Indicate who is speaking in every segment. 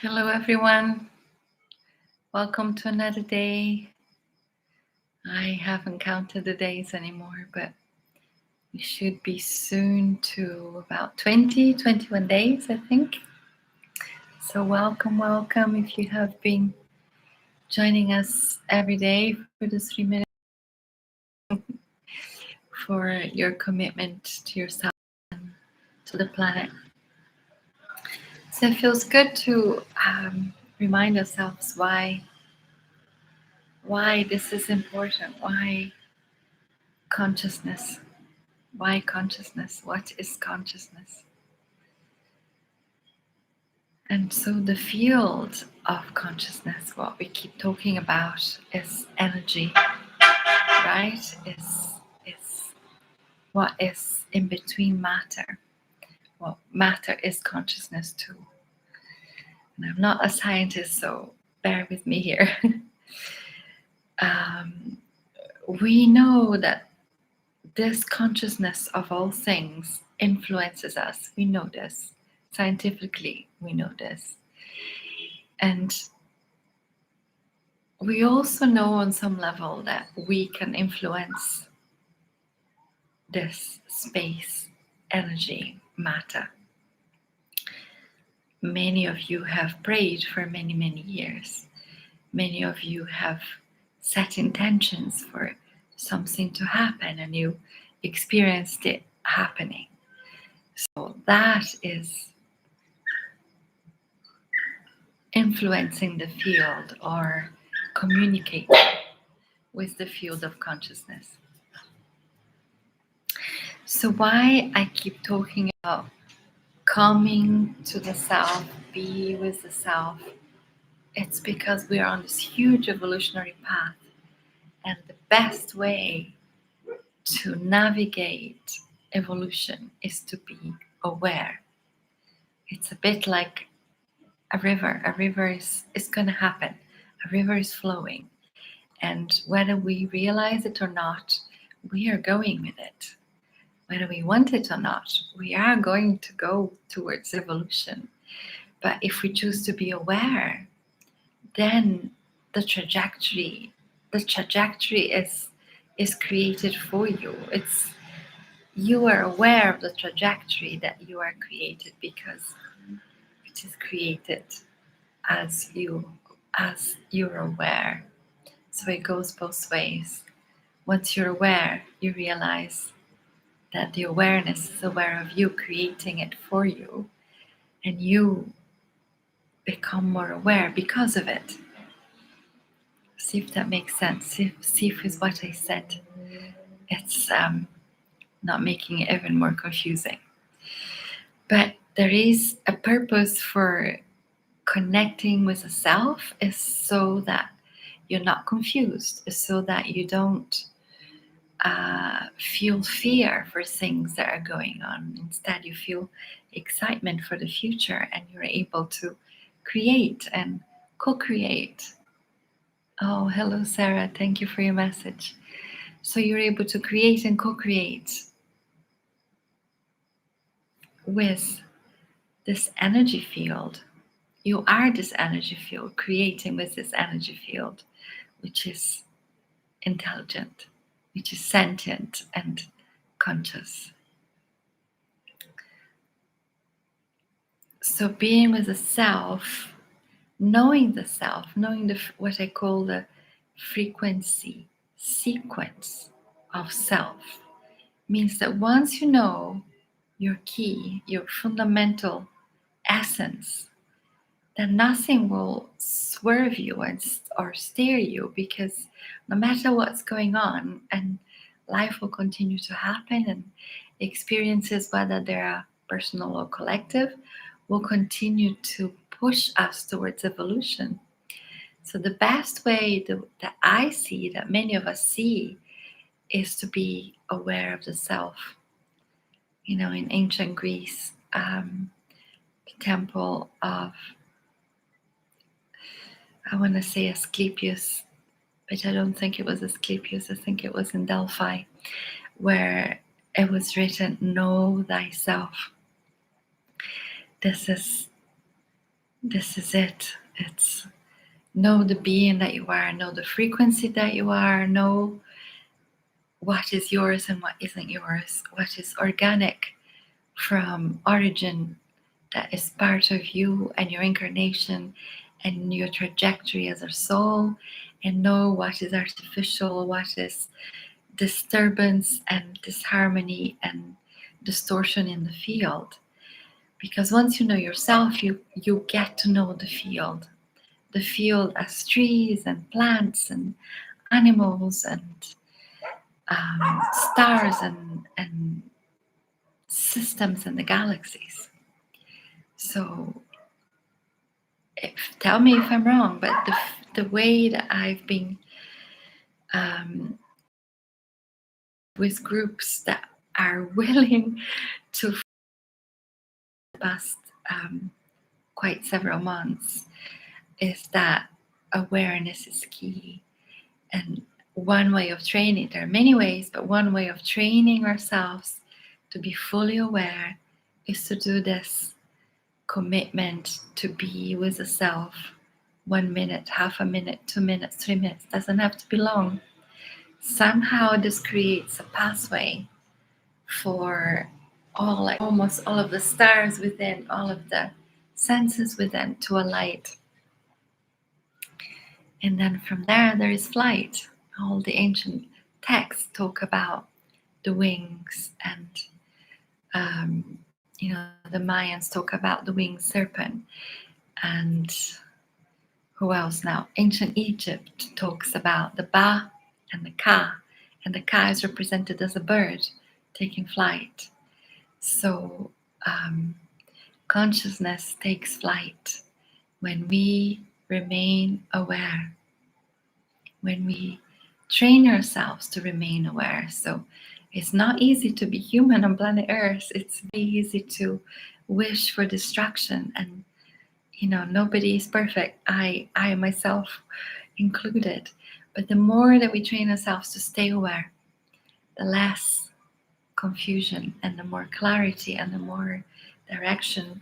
Speaker 1: Hello, everyone. Welcome to another day. I haven't counted the days anymore, but we should be soon to about 21 days, I think. So, welcome if you have been joining us every day for the 3 minutes for your commitment to yourself and to the planet. So, it feels good to remind ourselves why this is important, why consciousness. Why consciousness? What is consciousness? And so the field of consciousness, what we keep talking about, is energy, right? Is what is in between matter. Well, matter is consciousness too. And I'm not a scientist, so bear with me here. We know that this consciousness of all things influences us. We know this. Scientifically, we know this. And we also know on some level that we can influence this space, energy, matter. Many of you have prayed for many, many years. Many of you have set intentions for something to happen and you experienced it happening. So that is influencing the field or communicating with the field of consciousness. So why I keep talking about coming to the self, be with the self, it's because we are on this huge evolutionary path, and the best way to navigate evolution is to be aware. It's a bit like a river. A river is going to happen. A river is flowing, and whether we realize it or not, we are going with it. Whether we want it or not, we are going to go towards evolution. But if we choose to be aware, then the trajectory is created for you. You are aware of the trajectory that you are created because it is created as you're aware. So it goes both ways. Once you're aware, you realize that the awareness is aware of you creating it for you, and you become more aware because of it. See if that makes sense. See if it's what I said. It's not making it even more confusing. But there is a purpose for connecting with the self, is so that you're not confused, is so that you don't feel fear for things that are going on. Instead, you feel excitement for the future, and you're able to create and co-create. Oh, hello, Sarah. Thank you for your message. So you're able to create and co-create with this energy field. You are this energy field, creating with this energy field, which is intelligent, which is sentient and conscious. So being with the self, knowing the self, knowing what I call the frequency sequence of self, means that once you know your key, your fundamental essence, then nothing will swerve you or steer you, because no matter what's going on, and life will continue to happen, and experiences, whether they are personal or collective, will continue to push us towards evolution. So the best way that I see, that many of us see, is to be aware of the self. In ancient Greece, the temple of, I want to say Asclepius, but I don't think it was Asclepius. I think it was in Delphi, where it was written, "Know thyself." This is This is it. It's know the being that you are, know the frequency that you are, know what is yours and what isn't yours, what is organic from origin, that is part of you and your incarnation and your trajectory as a soul, and know what is artificial, what is disturbance and disharmony and distortion in the field. Because once you know yourself, you get to know the field as trees and plants and animals and stars and systems and the galaxies. So tell me if I'm wrong, but the way that I've been with groups that are willing to the past quite several months is that awareness is key. And one way of training, there are many ways, but one way of training ourselves to be fully aware is to do this commitment to be with the self 1 minute, half a minute, 2 minutes, 3 minutes. Doesn't have to be long. Somehow this creates a pathway for all, like almost all of the stars within, all of the senses within to alight. And then from there is flight. All the ancient texts talk about the wings, and the Mayans talk about the winged serpent. And who else now? Ancient Egypt talks about the Ba and the Ka, and the Ka is represented as a bird taking flight. So consciousness takes flight when we remain aware, when we train ourselves to remain aware. So it's not easy to be human on planet Earth. It's very easy to wish for distraction, and nobody is perfect. I myself included. But the more that we train ourselves to stay aware, the less confusion and the more clarity and the more direction,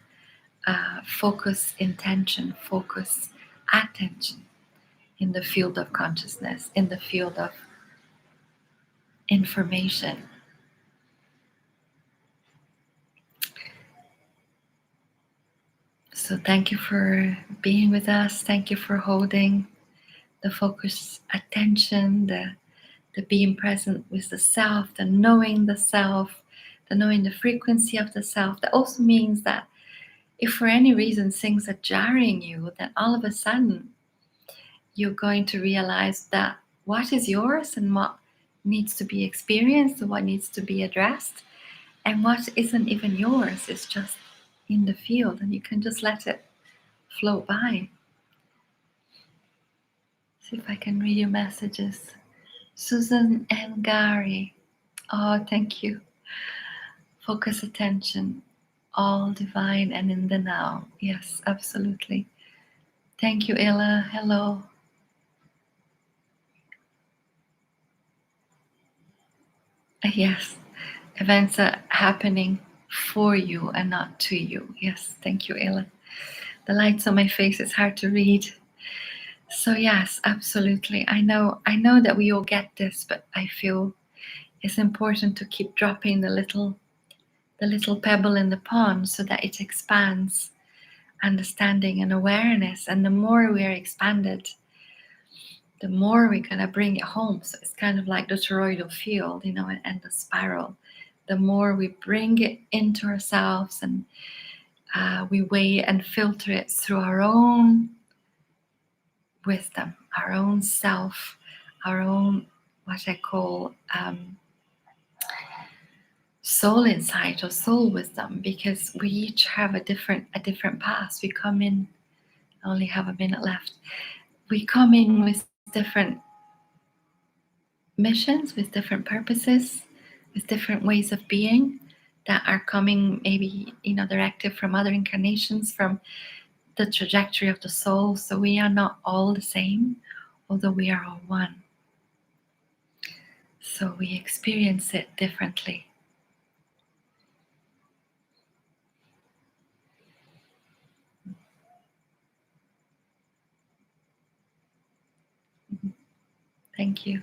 Speaker 1: focus, intention, focus, attention in the field of consciousness, in the field of information. So thank you for being with us. Thank you for holding the focus, attention, the being present with the self, the knowing the frequency of the self. That also means that if for any reason things are jarring you, then all of a sudden you're going to realize that what is yours and what needs to be experienced and what needs to be addressed, and what isn't even yours is just in the field, and you can just let it float by. See if I can read your messages. Susan and Gary. Oh, thank you. Focus attention, all divine and in the now. Yes, absolutely. Thank you, Ella. Hello. Yes, events are happening for you and not to you. Yes, thank you, Ella. The lights on my face is hard to read. So yes, absolutely. I know that we all get this, but I feel it's important to keep dropping the little pebble in the pond so that it expands understanding and awareness. And the more we are expanded, the more we're gonna bring it home. So it's kind of like the toroidal field, and the spiral. The more we bring it into ourselves, and we weigh and filter it through our own wisdom, our own self, our own, what I call soul insight or soul wisdom, because we each have a different path. We come in, I only have a minute left. We come in with different missions, with different purposes, with different ways of being that are coming, maybe directive from other incarnations, from the trajectory of the soul. So we are not all the same, although we are all one. So we experience it differently. Thank you.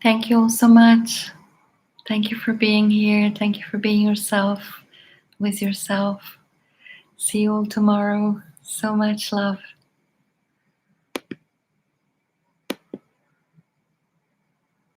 Speaker 1: Thank you all so much. Thank you for being here. Thank you for being yourself with yourself. See you all tomorrow. So much love.